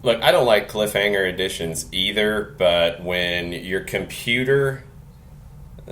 Look, I don't like cliffhanger editions either, but when your computer,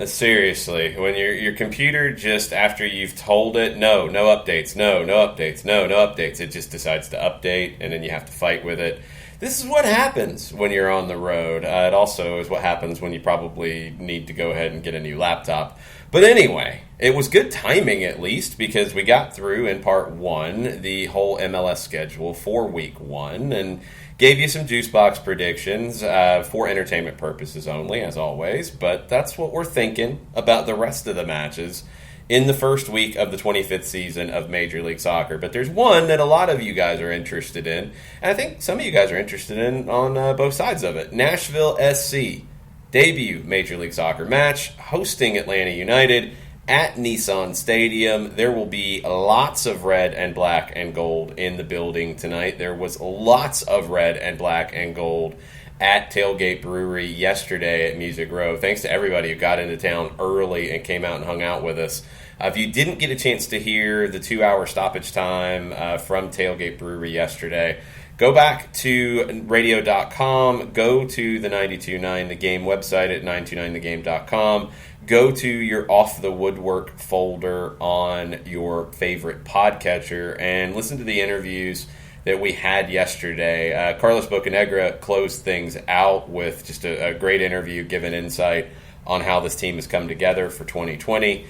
seriously, when your computer just after you've told it, no updates, no updates, no updates, it just decides to update, and then you have to fight with it. This is what happens when you're on the road. It also is what happens when you probably need to go ahead and get a new laptop. But anyway, it was good timing at least because we got through in part one the whole MLS schedule for week one and gave you some juice box predictions for entertainment purposes only, as always. But that's what we're thinking about the rest of the matches in the first week of the 25th season of Major League Soccer. But there's one that a lot of you guys are interested in, and I think some of you guys are interested in on both sides of it. Nashville SC, debut Major League Soccer match, hosting Atlanta United at Nissan Stadium. There will be lots of red and black and gold in the building tonight. There was lots of red and black and gold at Tailgate Brewery yesterday at Music Row. Thanks to everybody who got into town early and came out and hung out with us. If you didn't get a chance to hear the 2-hour stoppage time from Tailgate Brewery yesterday, go back to radio.com, go to the 92.9 The Game website at 929thegame.com, go to your Off the Woodwork folder on your favorite podcatcher, and listen to the interviews that we had yesterday. Carlos Bocanegra closed things out with just a great interview, giving insight on how this team has come together for 2020.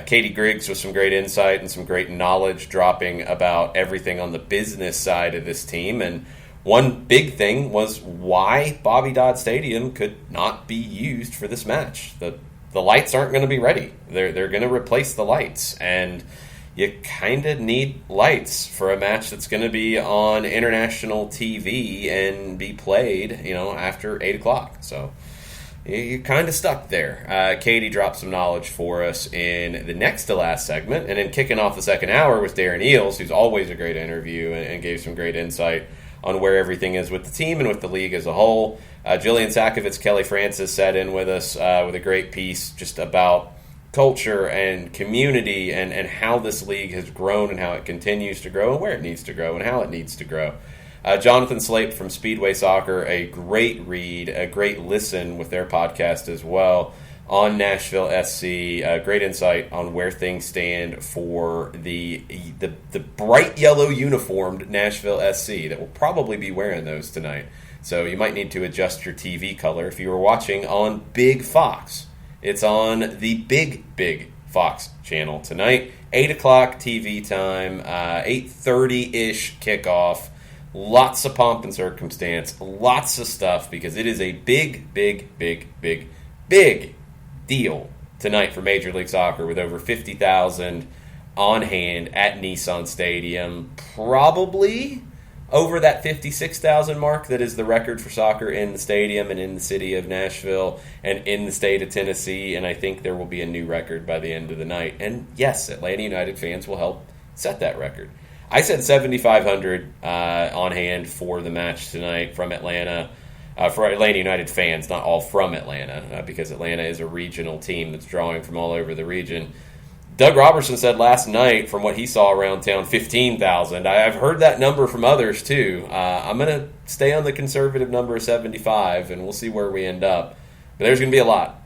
Katie Griggs with some great insight and some great knowledge dropping about everything on the business side of this team. And one big thing was why Bobby Dodd Stadium could not be used for this match. The lights aren't going to be ready. They're going to replace the lights. And you kind of need lights for a match that's going to be on international TV and be played, after 8 o'clock. So you're kind of stuck there. Katie dropped some knowledge for us in the next to last segment. And then kicking off the second hour was Darren Eales, who's always a great interview and gave some great insight on where everything is with the team and with the league as a whole. Jillian Sakovitz, Kelly Francis sat in with us with a great piece just about culture and community and how this league has grown and how it continues to grow and where it needs to grow and how it needs to grow. Jonathan Slape from Speedway Soccer, a great read, a great listen with their podcast as well on Nashville SC. Great insight on where things stand for the bright yellow uniformed Nashville SC that will probably be wearing those tonight. So you might need to adjust your TV color if you were watching on Big Fox. It's on the Big Fox channel tonight. 8 o'clock TV time, 8:30-ish kickoff. Lots of pomp and circumstance, lots of stuff, because it is a big deal tonight for Major League Soccer with over 50,000 on hand at Nissan Stadium. Probably over that 56,000 mark that is the record for soccer in the stadium and in the city of Nashville and in the state of Tennessee, and I think there will be a new record by the end of the night. And yes, Atlanta United fans will help set that record. I said 7,500 on hand for the match tonight from Atlanta, for Atlanta United fans, not all from Atlanta, because Atlanta is a regional team that's drawing from all over the region. Doug Robertson said last night, from what he saw around town, 15,000. I've heard that number from others, too. I'm going to stay on the conservative number of 75, and we'll see where we end up. But there's going to be a lot.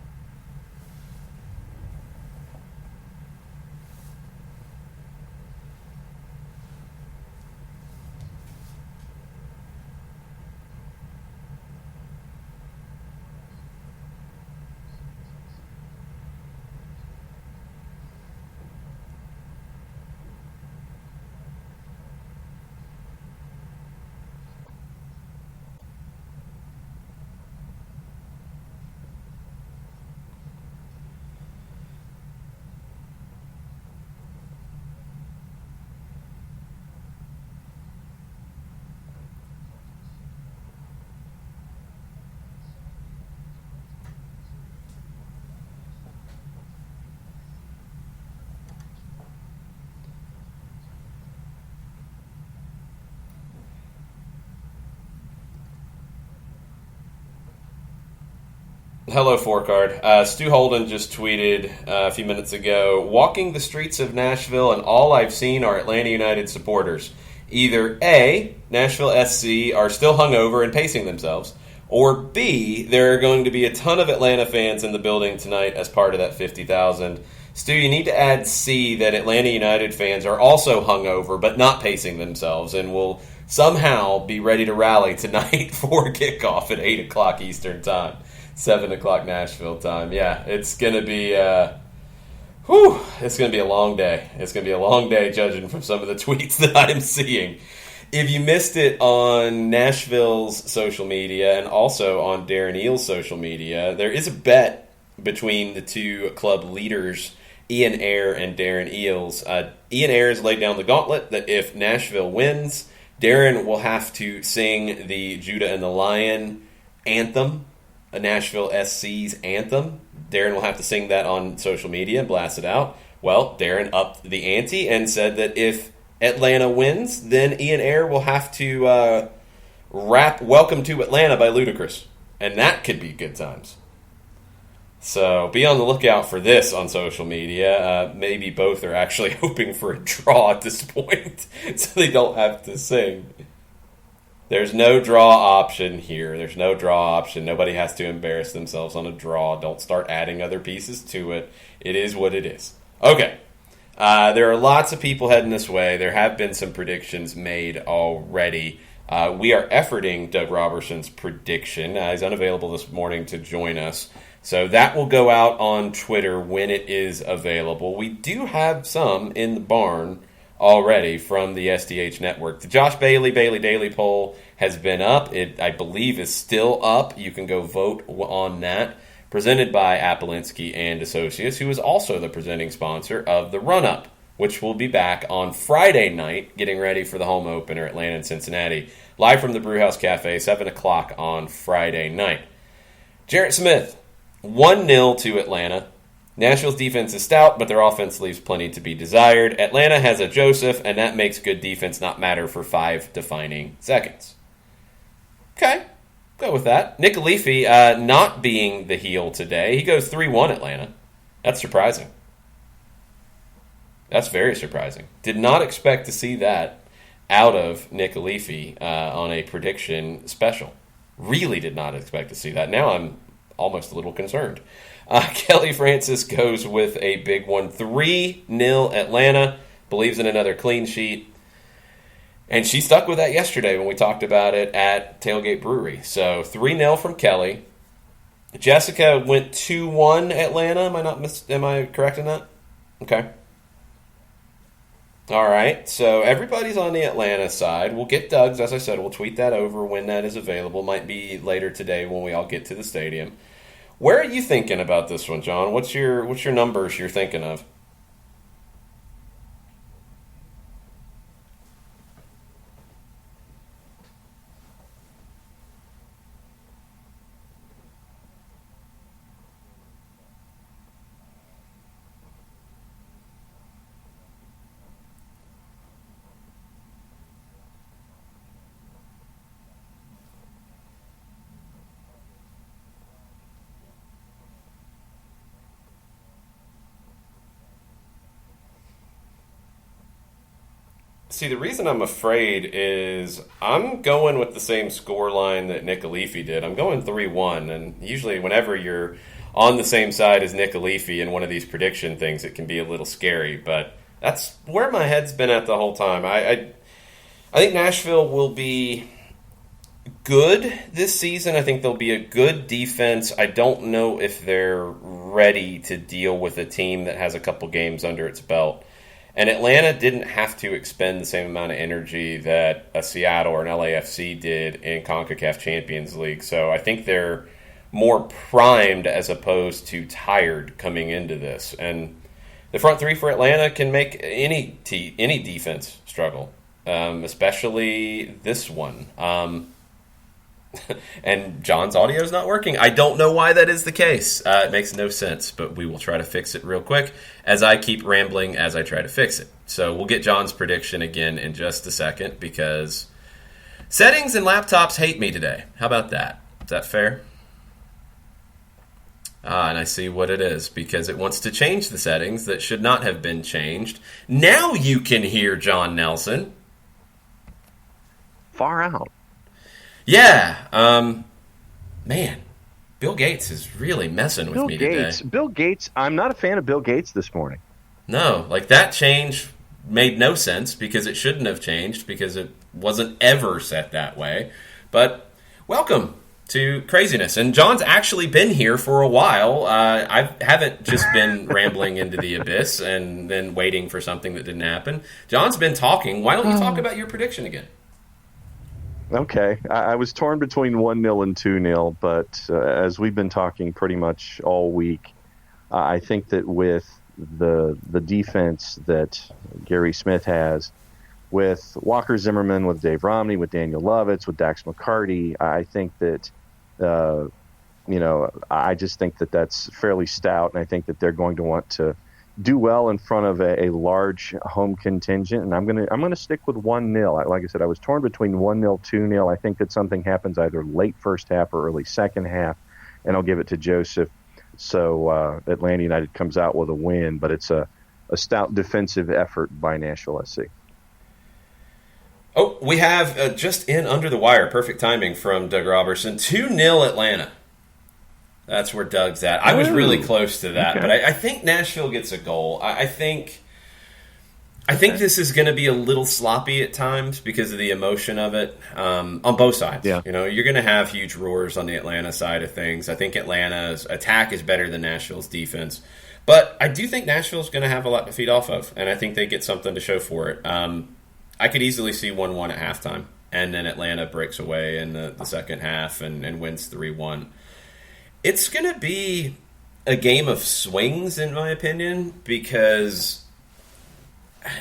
Hello, Forecard. Stu Holden just tweeted a few minutes ago, walking the streets of Nashville and all I've seen are Atlanta United supporters. Either A, Nashville SC are still hungover and pacing themselves, or B, there are going to be a ton of Atlanta fans in the building tonight as part of that 50,000. Stu, you need to add C, that Atlanta United fans are also hungover but not pacing themselves and will somehow be ready to rally tonight for kickoff at 8 o'clock Eastern Time. 7 o'clock Nashville time. Yeah, it's going to be it's going to be a long day. It's going to be a long day judging from some of the tweets that I'm seeing. If you missed it on Nashville's social media and also on Darren Eel's social media, there is a bet between the two club leaders, Ian Ayre and Darren Eales. Ian Ayre has laid down the gauntlet that if Nashville wins, Darren will have to sing the Judah and the Lion anthem, a Nashville SC's anthem. Darren will have to sing that on social media and blast it out. Well, Darren upped the ante and said that if Atlanta wins, then Ian Ayre will have to rap Welcome to Atlanta by Ludacris. And that could be good times. So be on the lookout for this on social media. Maybe both are actually hoping for a draw at this point so they don't have to sing. There's no draw option here. There's no draw option. Nobody has to embarrass themselves on a draw. Don't start adding other pieces to it. It is what it is. Okay. There are lots of people heading this way. There have been some predictions made already. We are efforting Doug Robertson's prediction. He's unavailable this morning to join us. So that will go out on Twitter when it is available. We do have some in the barn already from the SDH network. The Josh Bailey Daily poll has been up. It, I believe, is still up. You can go vote on that. Presented by Apolinski and Associates, who is also the presenting sponsor of the Run-Up, which will be back on Friday night, getting ready for the home opener, Atlanta and Cincinnati. Live from the Brewhouse Cafe, 7 o'clock on Friday night. Jarrett Smith, 1-0 to Atlanta. Nashville's defense is stout, but their offense leaves plenty to be desired. Atlanta has a Joseph, and that makes good defense not matter for 5 defining seconds. Okay, go with that. Nick Leafy not being the heel today. He goes 3-1 Atlanta. That's surprising. That's very surprising. Did not expect to see that out of Nick Leafy on a prediction special. Really did not expect to see that. Now I'm almost a little concerned. Kelly Francis goes with a big one. 3-0 Atlanta. Believes in another clean sheet. And she stuck with that yesterday when we talked about it at Tailgate Brewery. So 3-0 from Kelly. Jessica went 2-1 Atlanta. Am I correct in that? Okay. All right. So everybody's on the Atlanta side. We'll get Doug's, as I said. We'll tweet that over when that is available. Might be later today when we all get to the stadium. Where are you thinking about this one, John? What's your numbers you're thinking of? See, the reason I'm afraid is I'm going with the same score line that Nick Leafy did. I'm going 3-1, and usually whenever you're on the same side as Nick Leafy in one of these prediction things, it can be a little scary, but that's where my head's been at the whole time. I think Nashville will be good this season. I think they'll be a good defense. I don't know if they're ready to deal with a team that has a couple games under its belt. And Atlanta didn't have to expend the same amount of energy that a Seattle or an LAFC did in CONCACAF Champions League. So I think they're more primed as opposed to tired coming into this. And the front three for Atlanta can make any defense struggle, especially this one. And John's audio is not working. I don't know why that is the case. It makes no sense, but we will try to fix it real quick as I keep rambling as I try to fix it. So we'll get John's prediction again in just a second because settings and laptops hate me today. How about that? Is that fair? And I see what it is, because it wants to change the settings that should not have been changed. Now you can hear John Nelson. Far out. Yeah. Man, Bill Gates is really messing with me today. Bill Gates, I'm not a fan of Bill Gates this morning. No, like that change made no sense, because it shouldn't have changed, because it wasn't ever set that way. But welcome to craziness. And John's actually been here for a while. I haven't just been rambling into the abyss and then waiting for something that didn't happen. John's been talking. Why don't you talk about your prediction again? Okay. I was torn between 1-0 and 2-0, but as we've been talking pretty much all week, I think that with the defense that Gary Smith has, with Walker Zimmerman, with Dave Romney, with Daniel Lovitz, with Dax McCarty, I think that, I just think that that's fairly stout, and I think that they're going to want to do well in front of a large home contingent, and I'm gonna stick with 1-0. Like I said, I was torn between 1-0, 2-0. I think that something happens either late first half or early second half, and I'll give it to Joseph. So Atlanta United comes out with a win, but it's a stout defensive effort by Nashville SC. Oh, we have just in under the wire, perfect timing from Doug Robertson, 2-0 Atlanta. That's where Doug's at. I was really close to that, but I think Nashville gets a goal. I think this is going to be a little sloppy at times because of the emotion of it on both sides. Yeah. You're going to have huge roars on the Atlanta side of things. I think Atlanta's attack is better than Nashville's defense, but I do think Nashville's going to have a lot to feed off of, and I think they get something to show for it. I could easily see 1-1 at halftime, and then Atlanta breaks away in the second half and wins 3-1. It's going to be a game of swings, in my opinion, because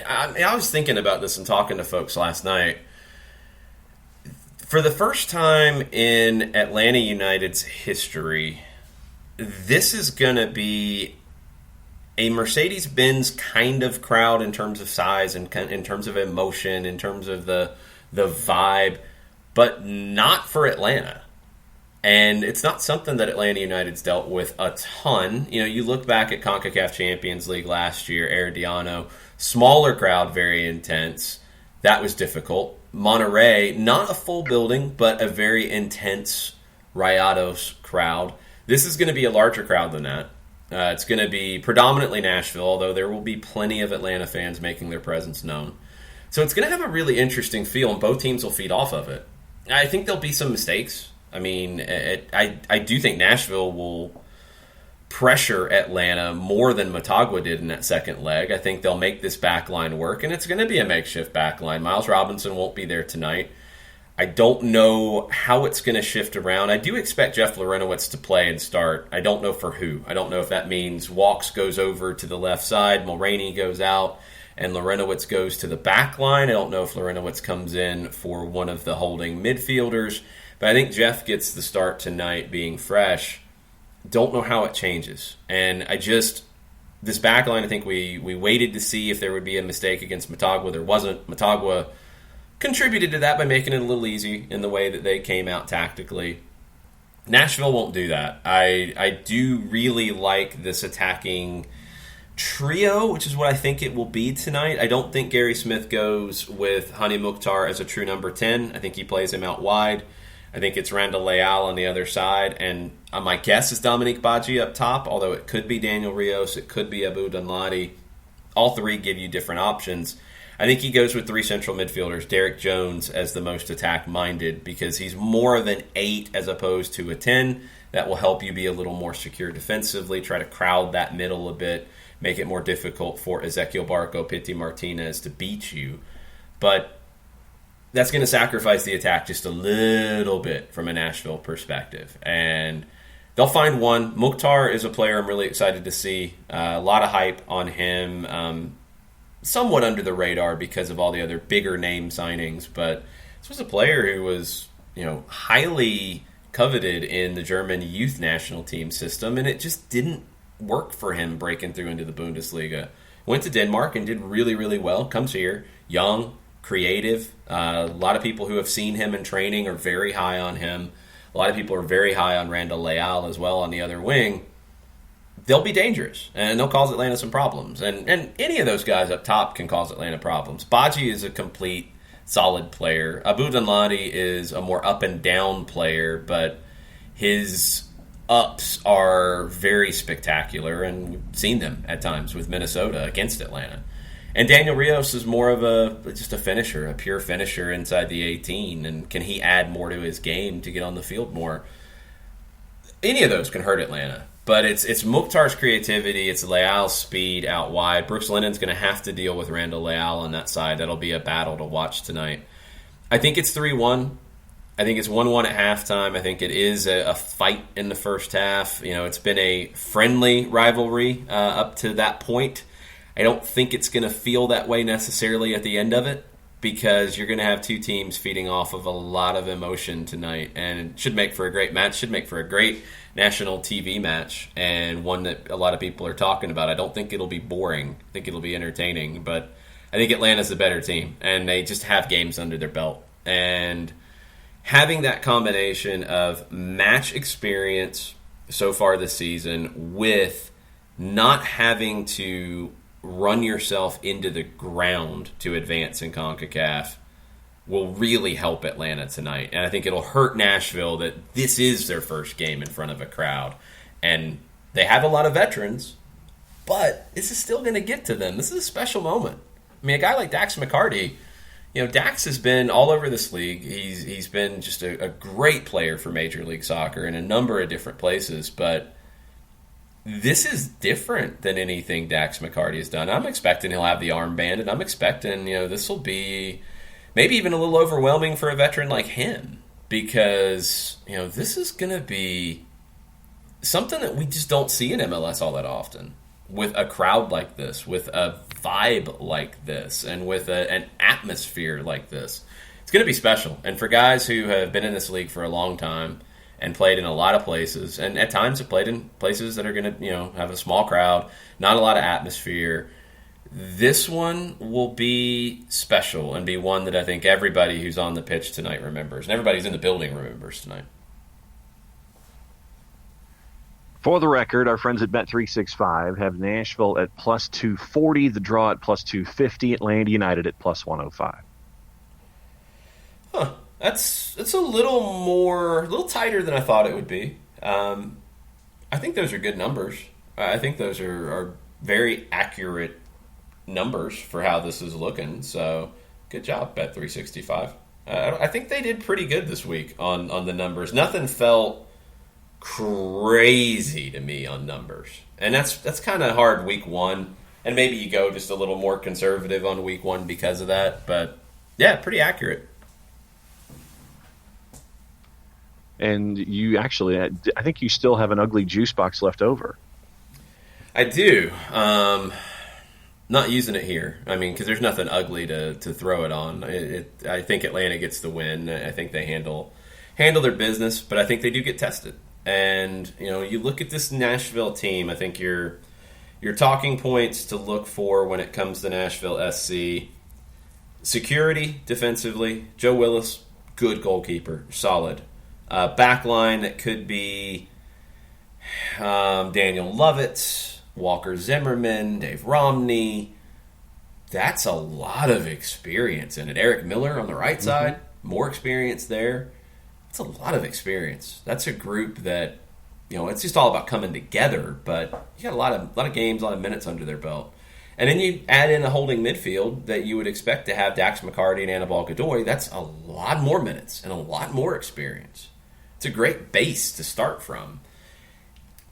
I was thinking about this and talking to folks last night. For the first time in Atlanta United's history, this is going to be a Mercedes-Benz kind of crowd in terms of size and in terms of emotion, in terms of the vibe, but not for Atlanta. And it's not something that Atlanta United's dealt with a ton. You look back at CONCACAF Champions League last year, Herediano, smaller crowd, very intense. That was difficult. Monterrey, not a full building, but a very intense Rayados crowd. This is going to be a larger crowd than that. It's going to be predominantly Nashville, although there will be plenty of Atlanta fans making their presence known. So it's going to have a really interesting feel, and both teams will feed off of it. I think there'll be some mistakes. I mean, I do think Nashville will pressure Atlanta more than Motagua did in that second leg. I think they'll make this back line work, and it's going to be a makeshift back line. Miles Robinson won't be there tonight. I don't know how it's going to shift around. I do expect Jeff Larinowitz to play and start. I don't know for who. I don't know if that means Walks goes over to the left side, Mulroney goes out, and Larinowitz goes to the back line. I don't know if Larinowitz comes in for one of the holding midfielders. But I think Jeff gets the start tonight being fresh. Don't know how it changes. And this back line, I think we waited to see if there would be a mistake against Motagua. There wasn't. Motagua contributed to that by making it a little easy in the way that they came out tactically. Nashville won't do that. I do really like this attacking trio, which is what I think it will be tonight. I don't think Gary Smith goes with Hani Mukhtar as a true number 10. I think he plays him out wide. I think it's Randall Leal on the other side, and my guess is Dominique Badji up top, although it could be Daniel Rios, it could be Abu Danladi. All three give you different options. I think he goes with three central midfielders, Derek Jones as the most attack-minded, because he's more of an 8 as opposed to a 10. That will help you be a little more secure defensively, try to crowd that middle a bit, make it more difficult for Ezequiel Barco, Pity Martinez to beat you. But that's going to sacrifice the attack just a little bit from a Nashville perspective. And they'll find one. Mukhtar is a player I'm really excited to see. A lot of hype on him. Somewhat under the radar because of all the other bigger name signings. But this was a player who was, highly coveted in the German youth national team system. And it just didn't work for him breaking through into the Bundesliga. Went to Denmark and did really, really well. Comes here, young, creative. A lot of people who have seen him in training are very high on him. A lot of people are very high on Randall Leal as well on the other wing. they'll be dangerous, and they'll cause Atlanta some problems. And any of those guys up top can cause Atlanta problems. Baji is a complete, solid player. Abu Danladi is a more up-and-down player, but his ups are very spectacular, and we've seen them at times with Minnesota against Atlanta. And Daniel Rios is more of just a finisher, a pure finisher inside the 18, and can he add more to his game to get on the field more? Any of those can hurt Atlanta. But it's Mukhtar's creativity, it's Leal's speed out wide. Brooks Lennon's going to have to deal with Randall Leal on that side. That'll be a battle to watch tonight. I think it's 3-1. I think it's 1-1 at halftime. I think it is a fight in the first half. It's been a friendly rivalry up to that point. I don't think it's going to feel that way necessarily at the end of it, because you're going to have two teams feeding off of a lot of emotion tonight, and it should make for a great match, should make for a great national TV match, and one that a lot of people are talking about. I don't think it'll be boring. I think it'll be entertaining, but I think Atlanta's the better team, and they just have games under their belt. And having that combination of match experience so far this season with not having to run yourself into the ground to advance in CONCACAF will really help Atlanta tonight. And I think it'll hurt Nashville that this is their first game in front of a crowd. And they have a lot of veterans, but this is still going to get to them. This is a special moment. I mean, a guy like Dax McCarty, Dax has been all over this league. He's been just a great player for Major League Soccer in a number of different places, but this is different than anything Dax McCarty has done. I'm expecting he'll have the armband, and I'm expecting, this will be maybe even a little overwhelming for a veteran like him, because, this is going to be something that we just don't see in MLS all that often, with a crowd like this, with a vibe like this, and with an atmosphere like this. It's going to be special. And for guys who have been in this league for a long time and played in a lot of places, and at times have played in places that are going to, have a small crowd, not a lot of atmosphere, this one will be special and be one that I think everybody who's on the pitch tonight remembers, and everybody who's in the building remembers tonight. For the record, our friends at Bet365 have Nashville at plus 240, the draw at plus 250, Atlanta United at plus 105. Huh. That's a little tighter than I thought it would be. I think those are good numbers. I think those are very accurate numbers for how this is looking. So good job, Bet365. I think they did pretty good this week on the numbers. Nothing felt crazy to me on numbers, and that's kind of hard week one. And maybe you go just a little more conservative on week one because of that. But yeah, pretty accurate. And you actually, I think you still have an ugly juice box left over. I do. Not using it here. I mean, because there's nothing ugly to throw it on. I think Atlanta gets the win. I think they handle their business, but I think they do get tested. And, you look at this Nashville team, I think your talking points to look for when it comes to Nashville SC: security defensively. Joe Willis, good goalkeeper, solid. Back line that could be Daniel Lovett, Walker Zimmerman, Dave Romney. That's a lot of experience in it. Eric Miller on the right side, more experience there. That's a lot of experience. That's a group that, it's just all about coming together, but you got a lot of games, a lot of minutes under their belt. And then you add in a holding midfield that you would expect to have Dax McCarty and Anibal Godoy. That's a lot more minutes and a lot more experience. It's a great base to start from.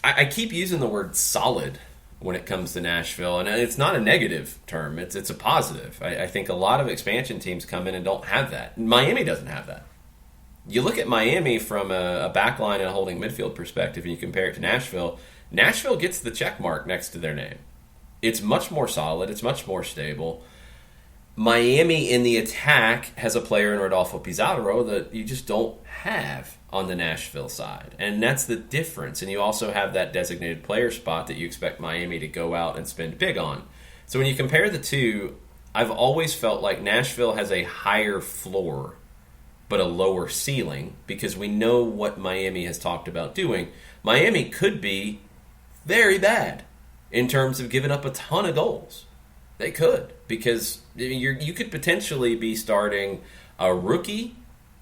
I keep using the word solid when it comes to Nashville, and it's not a negative term. It's a positive. I think a lot of expansion teams come in and don't have that. Miami doesn't have that. You look at Miami from a backline and a holding midfield perspective, and you compare it to Nashville. Nashville gets the check mark next to their name. It's much more solid. It's much more stable. Miami in the attack has a player in Rodolfo Pizarro that you just don't have on the Nashville side. And that's the difference. And you also have that designated player spot that you expect Miami to go out and spend big on. So when you compare the two, I've always felt like Nashville has a higher floor but a lower ceiling, because we know what Miami has talked about doing. Miami could be very bad in terms of giving up a ton of goals. They could, because you could potentially be starting a rookie,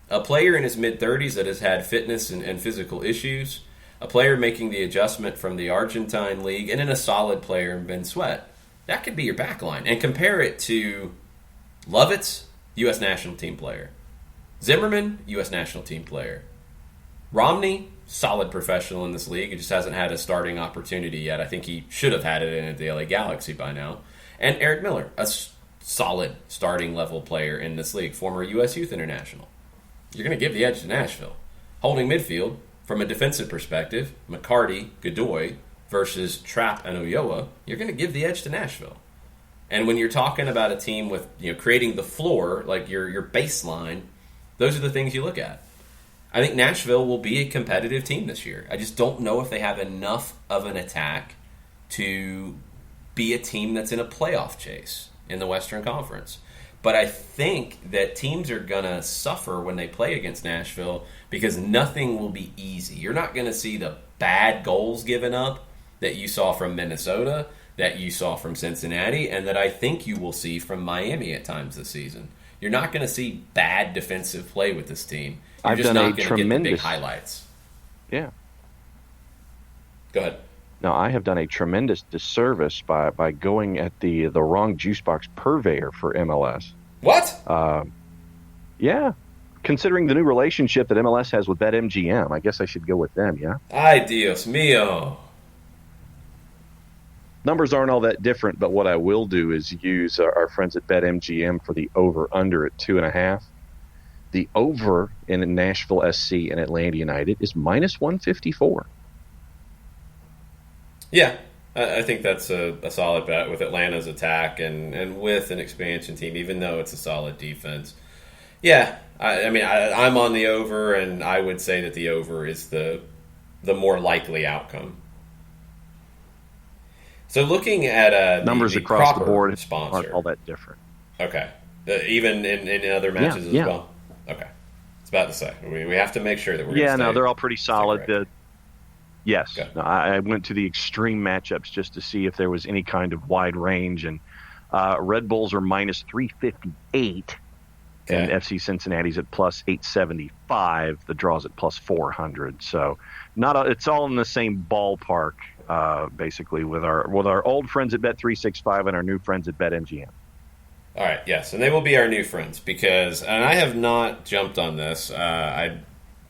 a player in his mid-30s that has had fitness and physical issues, a player making the adjustment from the Argentine league, and then a solid player in Ben Sweat. That could be your back line. And compare it to Lovitz, U.S. national team player. Zimmerman, U.S. national team player. Romney, solid professional in this league. He just hasn't had a starting opportunity yet. I think he should have had it in the LA Galaxy by now. And Eric Miller, a solid starting level player in this league, former U.S. Youth International. You're going to give the edge to Nashville. Holding midfield, from a defensive perspective, McCarty, Godoy versus Trapp and Ulloa, you're going to give the edge to Nashville. And when you're talking about a team with creating the floor, like your baseline, those are the things you look at. I think Nashville will be a competitive team this year. I just don't know if they have enough of an attack to be a team that's in a playoff chase in the Western Conference. But I think that teams are going to suffer when they play against Nashville because nothing will be easy. You're not going to see the bad goals given up that you saw from Minnesota, that you saw from Cincinnati, and that I think you will see from Miami at times this season. You're not going to see bad defensive play with this team. You're just not going to get the big highlights. Yeah. Go ahead. Now, I have done a tremendous disservice by going at the wrong juice box purveyor for MLS. What? Yeah. Considering the new relationship that MLS has with BetMGM, I guess I should go with them, yeah? Ay, Dios mío. Numbers aren't all that different, but what I will do is use our friends at BetMGM for the over-under at 2.5. The over in Nashville SC and Atlanta United is minus 154. Yeah, I think that's a solid bet with Atlanta's attack and with an expansion team, even though it's a solid defense. Yeah, I'm on the over, and I would say that the over is the more likely outcome. So looking at numbers the across the board sponsor, aren't all that different. Okay, even in other matches as well. Okay, I was about to say we have to make sure that we're they're all pretty solid. Yes, okay. I went to the extreme matchups just to see if there was any kind of wide range, and Red Bulls are minus 358, and FC Cincinnati's at plus 875. The draw's at plus 400. So it's all in the same ballpark. Basically, with our old friends at Bet365 and our new friends at BetMGM. All right, yes, and they will be our new friends and I have not jumped on this. I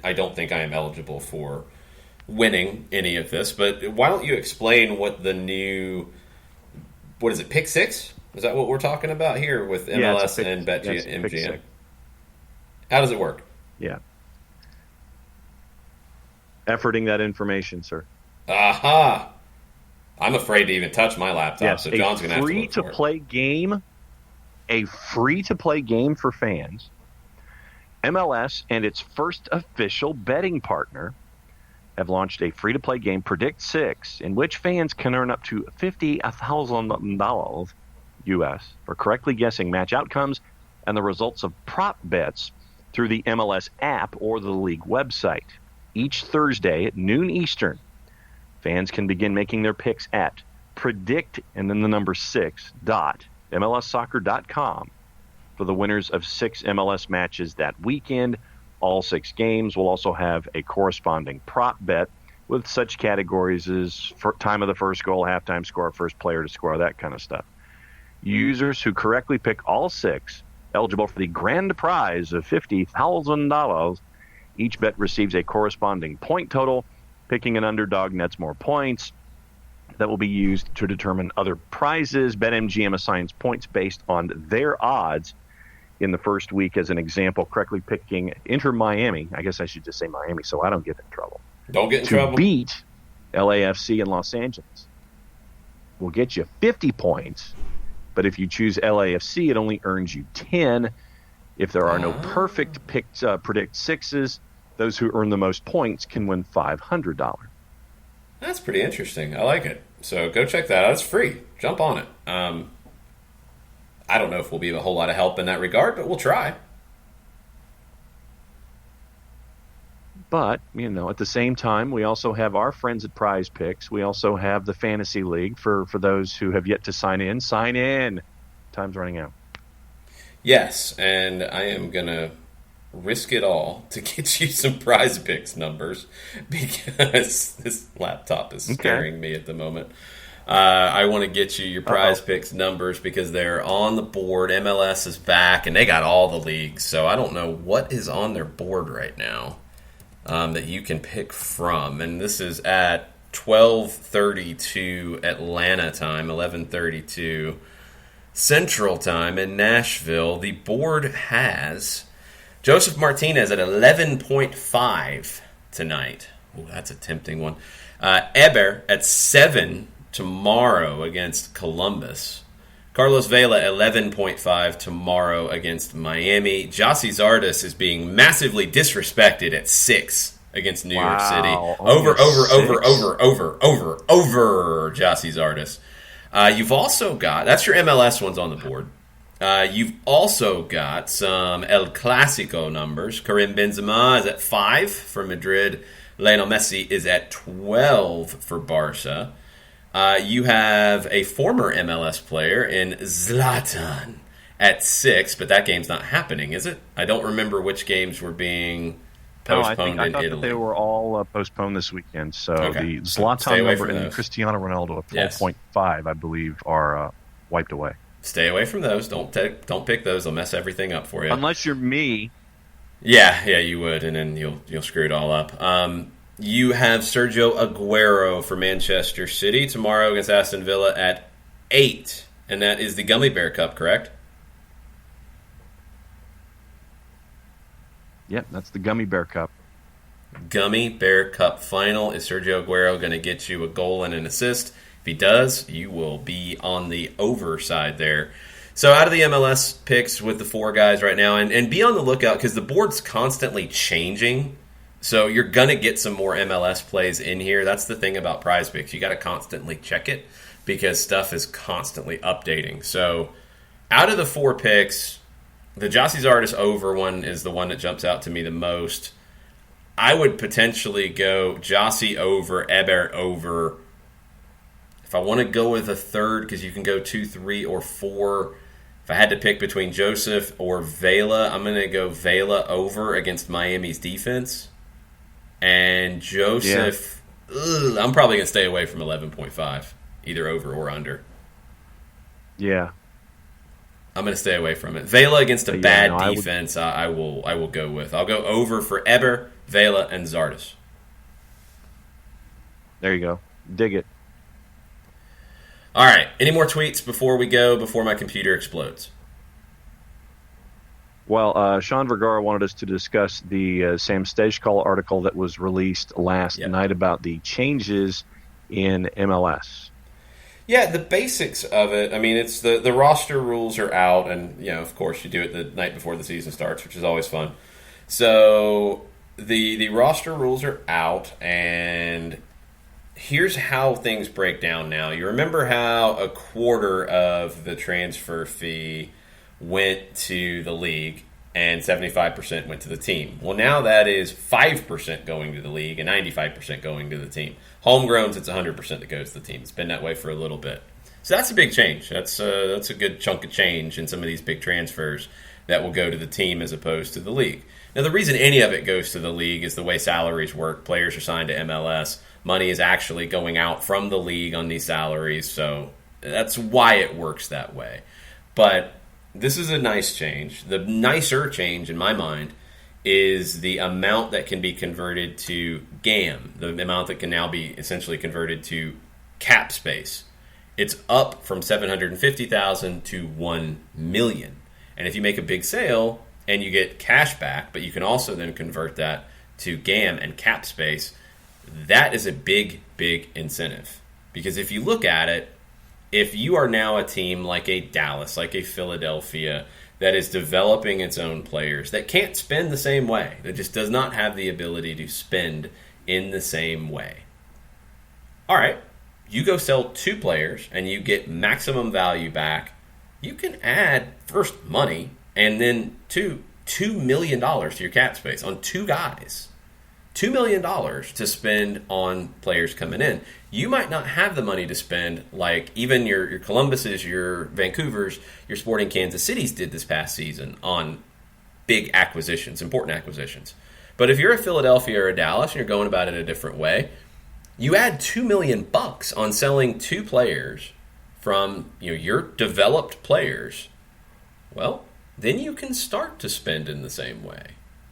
don't think I am eligible for winning any of this, but why don't you explain what the new, what is it, Pick 6? Is that what we're talking about here with MLS and BetMGM? How does it work? Yeah. Efforting that information, sir. Aha! I'm afraid to even touch my laptop, so John's going to have to look for it. A free-to-play game for fans. MLS and its first official betting partner have launched a free-to-play game, Predict 6, in which fans can earn up to $50,000 U.S. for correctly guessing match outcomes and the results of prop bets through the MLS app or the league website. Each Thursday at noon Eastern, fans can begin making their picks at predict and then the number 6.mlssoccer.com for the winners of 6 MLS matches that weekend. All 6 games will also have a corresponding prop bet with such categories as time of the first goal, halftime score, first player to score, that kind of stuff. Users who correctly pick all 6 eligible for the grand prize of $50,000. Each bet receives a corresponding point total. Picking an underdog nets more points that will be used to determine other prizes. BetMGM assigns points based on their odds in the first week. As an example, correctly picking Inter Miami, I guess I should just say Miami so I don't get in trouble. Don't get in trouble. To beat LAFC in Los Angeles will get you 50 points, but if you choose LAFC, it only earns you 10. If there are no perfect picked Predict 6s, those who earn the most points can win $500. That's pretty interesting. I like it. So go check that out. It's free. Jump on it. I don't know if we'll be a whole lot of help in that regard, but we'll try. But, at the same time, we also have our friends at Prize Picks. We also have the Fantasy League for those who have yet to sign in. Sign in. Time's running out. Yes, and I am going to risk it all to get you some Prize Picks numbers because this laptop is scaring me at the moment. I want to get you your Prize Picks numbers because they're on the board. MLS is back, and they got all the leagues. So I don't know what is on their board right now that you can pick from. And this is at 12:32 Atlanta time, 11:32 Central time in Nashville. The board has Joseph Martinez at 11.5 tonight. Oh, that's a tempting one. Eber at 7 tomorrow against Columbus. Carlos Vela, 11.5 tomorrow against Miami. Jossie Zardes is being massively disrespected at 6 against New York City. Over, Jossie Zardes. You've also got, that's your MLS ones on the board. You've also got some El Clasico numbers. Karim Benzema is at 5 for Madrid. Lionel Messi is at 12 for Barca. You have a former MLS player in Zlatan at 6, but that game's not happening, is it? I don't remember which games were being postponed I thought in Italy. That they were all postponed this weekend. So the Zlatan number and the Cristiano Ronaldo at 12.5, I believe, are wiped away. Stay away from those. Don't pick those. They'll mess everything up for you. Unless you're me. Yeah, you would, and then you'll screw it all up. You have Sergio Aguero for Manchester City tomorrow against Aston Villa at 8, and that is the Gummy Bear Cup, correct? Yep, that's the Gummy Bear Cup. Gummy Bear Cup final. Is Sergio Aguero going to get you a goal and an assist? If he does, you will be on the over side there. So out of the MLS picks with the 4 guys right now, and be on the lookout because the board's constantly changing. So you're going to get some more MLS plays in here. That's the thing about Prize Picks. You got to constantly check it because stuff is constantly updating. So out of the 4 picks, the Jossie Zardes over one is the one that jumps out to me the most. I would potentially go Jossie over, Eber over. If I want to go with a third, because you can go 2, 3, or 4. If I had to pick between Joseph or Vela, I'm going to go Vela over against Miami's defense. And Joseph, I'm probably going to stay away from 11.5, either over or under. Yeah. I'm going to stay away from it. Vela against a bad defense, I will go with. I'll go over for Eber, Vela, and Zardes. There you go. Dig it. All right. Any more tweets before we go, before my computer explodes? Well, Sean Vergara wanted us to discuss the Sam Stejskal article that was released last night about the changes in MLS. Yeah, the basics of it. I mean, it's the roster rules are out, and of course, you do it the night before the season starts, which is always fun. So the roster rules are out, and here's how things break down now. You remember how a quarter of the transfer fee went to the league and 75% went to the team. Well, now that is 5% going to the league and 95% going to the team. Homegrowns, it's 100% that goes to the team. It's been that way for a little bit. So that's a big change. That's a good chunk of change in some of these big transfers that will go to the team as opposed to the league. Now, the reason any of it goes to the league is the way salaries work. Players are signed to MLS. Money is actually going out from the league on these salaries, so that's why it works that way. But this is a nice change. The nicer change, in my mind, is the amount that can be converted to GAM, the amount that can now be essentially converted to cap space. It's up from $750,000 to $1 million. And if you make a big sale and you get cash back, but you can also then convert that to GAM and cap space, that is a big, big incentive. Because if you look at it, if you are now a team like a Dallas, like a Philadelphia, that is developing its own players, that can't spend the same way, that just does not have the ability to spend in the same way. All right, you go sell 2 players and you get maximum value back. You can add first money and then $2 million to your cap space on 2 guys. $2 million to spend on players coming in. You might not have the money to spend like even your Columbuses, your Vancouvers, your Sporting Kansas Cities did this past season on big acquisitions, important acquisitions. But if you're a Philadelphia or a Dallas and you're going about it a different way, you add $2 million on selling 2 players from your developed players. Well, then you can start to spend in the same way.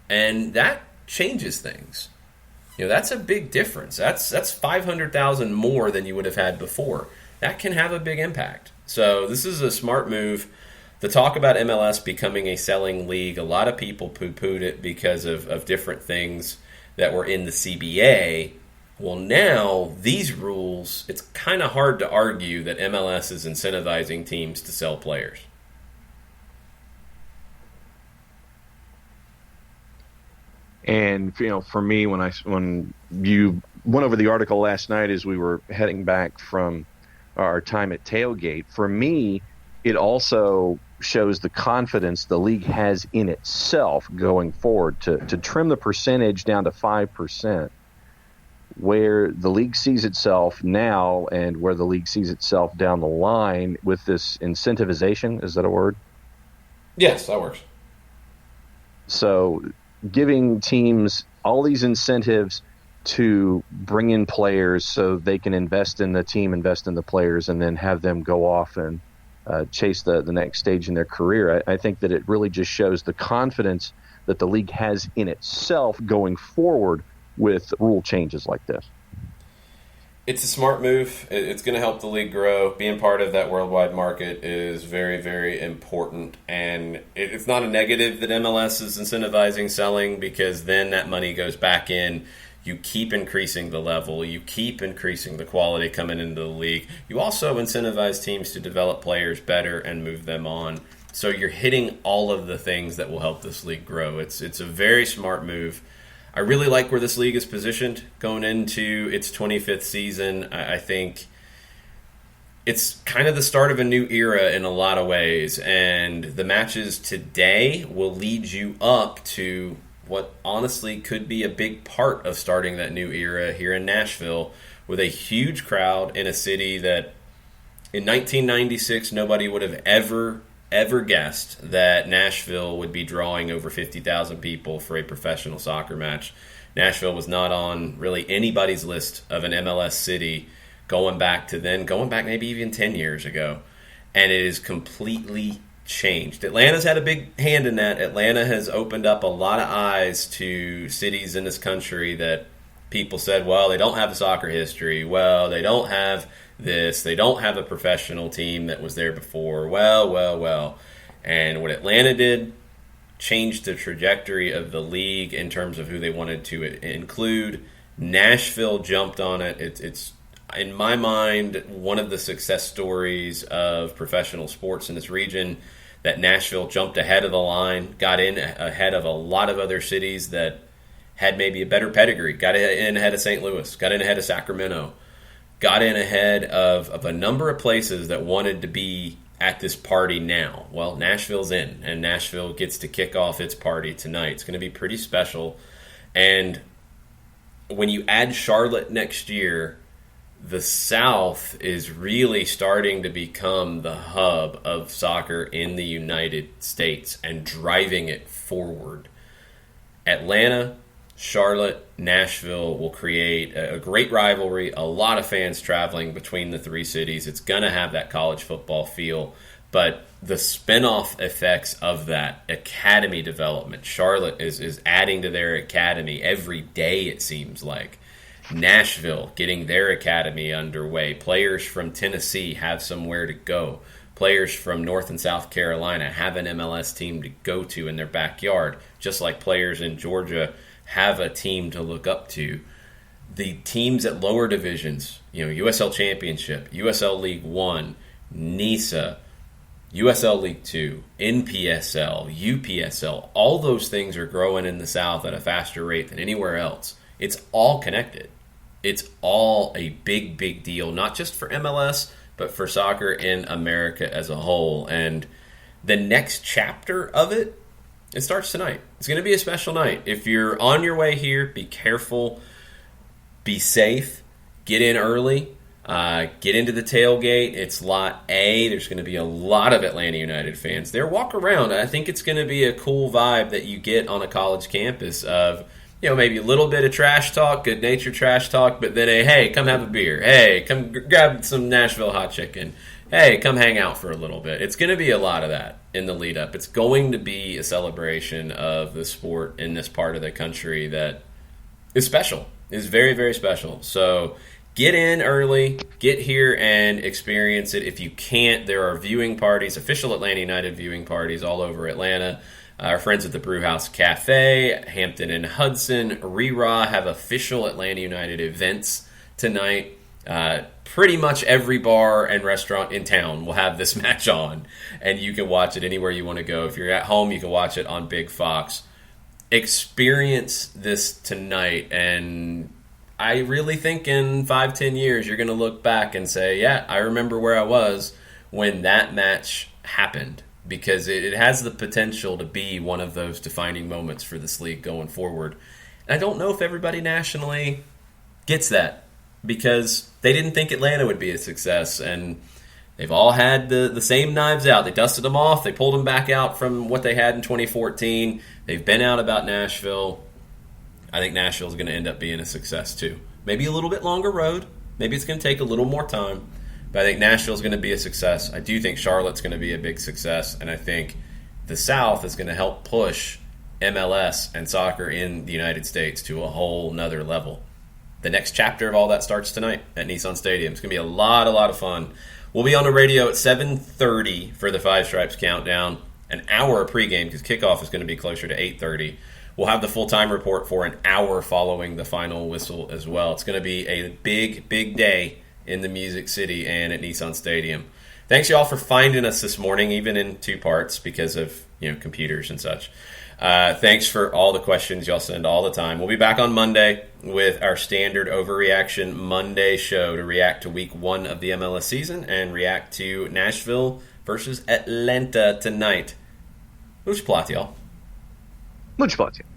And that changes things. That's a big difference. That's $500,000 more than you would have had before. That can have a big impact. So this is a smart move. The talk about MLS becoming a selling league, a lot of people poo-pooed it because of different things that were in the CBA. Well, now these rules, it's kind of hard to argue that MLS is incentivizing teams to sell players. And for me, when you went over the article last night as we were heading back from our time at Tailgate, for me, it also shows the confidence the league has in itself going forward to trim the percentage down to 5%, where the league sees itself now and where the league sees itself down the line with this incentivization. Is that a word? Yes, that works. So giving teams all these incentives to bring in players so they can invest in the team, invest in the players, and then have them go off and chase the next stage in their career. I think that it really just shows the confidence that the league has in itself going forward with rule changes like this. It's a smart move. It's going to help the league grow. Being part of that worldwide market is very, very important. And it's not a negative that MLS is incentivizing selling, because then that money goes back in. You keep increasing the level. You keep increasing the quality coming into the league. You also incentivize teams to develop players better and move them on. So you're hitting all of the things that will help this league grow. It's a very smart move. I really like where this league is positioned going into its 25th season. I think it's kind of the start of a new era in a lot of ways, and the matches today will lead you up to what honestly could be a big part of starting that new era here in Nashville, with a huge crowd in a city that in 1996 nobody would have ever guessed that Nashville would be drawing over 50,000 people for a professional soccer match. Nashville was not on really anybody's list of an MLS city going back maybe even 10 years ago. And it is completely changed. Atlanta's had a big hand in that. Atlanta has opened up a lot of eyes to cities in this country that people said, well, they don't have a soccer history. Well, they don't have this. They don't have a professional team that was there before. Well. And what Atlanta did changed the trajectory of the league in terms of who they wanted to include. Nashville jumped on it. It's in my mind, one of the success stories of professional sports in this region, that Nashville jumped ahead of the line, got in ahead of a lot of other cities that had maybe a better pedigree, got in ahead of St. Louis, got in ahead of Sacramento, got in ahead of a number of places that wanted to be at this party now. Well, Nashville's in, and Nashville gets to kick off its party tonight. It's going to be pretty special. And when you add Charlotte next year, the South is really starting to become the hub of soccer in the United States and driving it forward. Atlanta, Charlotte, Nashville will create a great rivalry, a lot of fans traveling between the three cities. It's going to have that college football feel, but the spin-off effects of that, academy development, Charlotte is adding to their academy every day, it seems like. Nashville getting their academy underway. Players from Tennessee have somewhere to go. Players from North and South Carolina have an MLS team to go to in their backyard, just like players in Georgia have a team to look up to. The teams at lower divisions, USL Championship, USL League One, NISA, USL League Two, NPSL, UPSL, all those things are growing in the South at a faster rate than anywhere else. It's all connected. It's all a big, big deal, not just for MLS, but for soccer in America as a whole. And the next chapter of it It starts tonight. It's going to be a special night. If you're on your way here, be careful, be safe, get in early, get into the tailgate. It's Lot A. There's going to be a lot of Atlanta United fans there. Walk around. I think it's going to be a cool vibe that you get on a college campus of, maybe a little bit of trash talk, good-natured trash talk, but then hey, come have a beer. Hey, come grab some Nashville hot chicken. Hey, come hang out for a little bit. It's going to be a lot of that in the lead up. It's going to be a celebration of the sport in this part of the country that is special, is very, very special. So get in early, get here and experience it. If you can't, there are viewing parties, official Atlanta United viewing parties all over Atlanta. Our friends at the Brewhouse Cafe, Hampton and Hudson, Rera have official Atlanta United events tonight. Pretty much every bar and restaurant in town will have this match on, and you can watch it anywhere you want to go. If you're at home, you can watch it on Big Fox. Experience this tonight, and I really think in 5-10 years you're going to look back and say, yeah, I remember where I was when that match happened, because it has the potential to be one of those defining moments for this league going forward. And I don't know if everybody nationally gets that, because they didn't think Atlanta would be a success, and they've all had the same knives out. They dusted them off. They pulled them back out from what they had in 2014. They've been out about Nashville. I think Nashville is going to end up being a success too. Maybe a little bit longer road. Maybe it's going to take a little more time. But I think Nashville is going to be a success. I do think Charlotte's going to be a big success. And I think the South is going to help push MLS and soccer in the United States to a whole nother level. The next chapter of all that starts tonight at Nissan Stadium. It's going to be a lot of fun. We'll be on the radio at 7:30 for the Five Stripes Countdown, an hour of pregame, because kickoff is going to be closer to 8:30. We'll have the full-time report for an hour following the final whistle as well. It's going to be a big, big day in the Music City and at Nissan Stadium. Thanks, y'all, for finding us this morning, even in two parts because of computers and such. Thanks for all the questions y'all send all the time. We'll be back on Monday with our standard Overreaction Monday show to react to Week 1 of the MLS season and react to Nashville versus Atlanta tonight. Much plot, y'all. Much plot, y'all.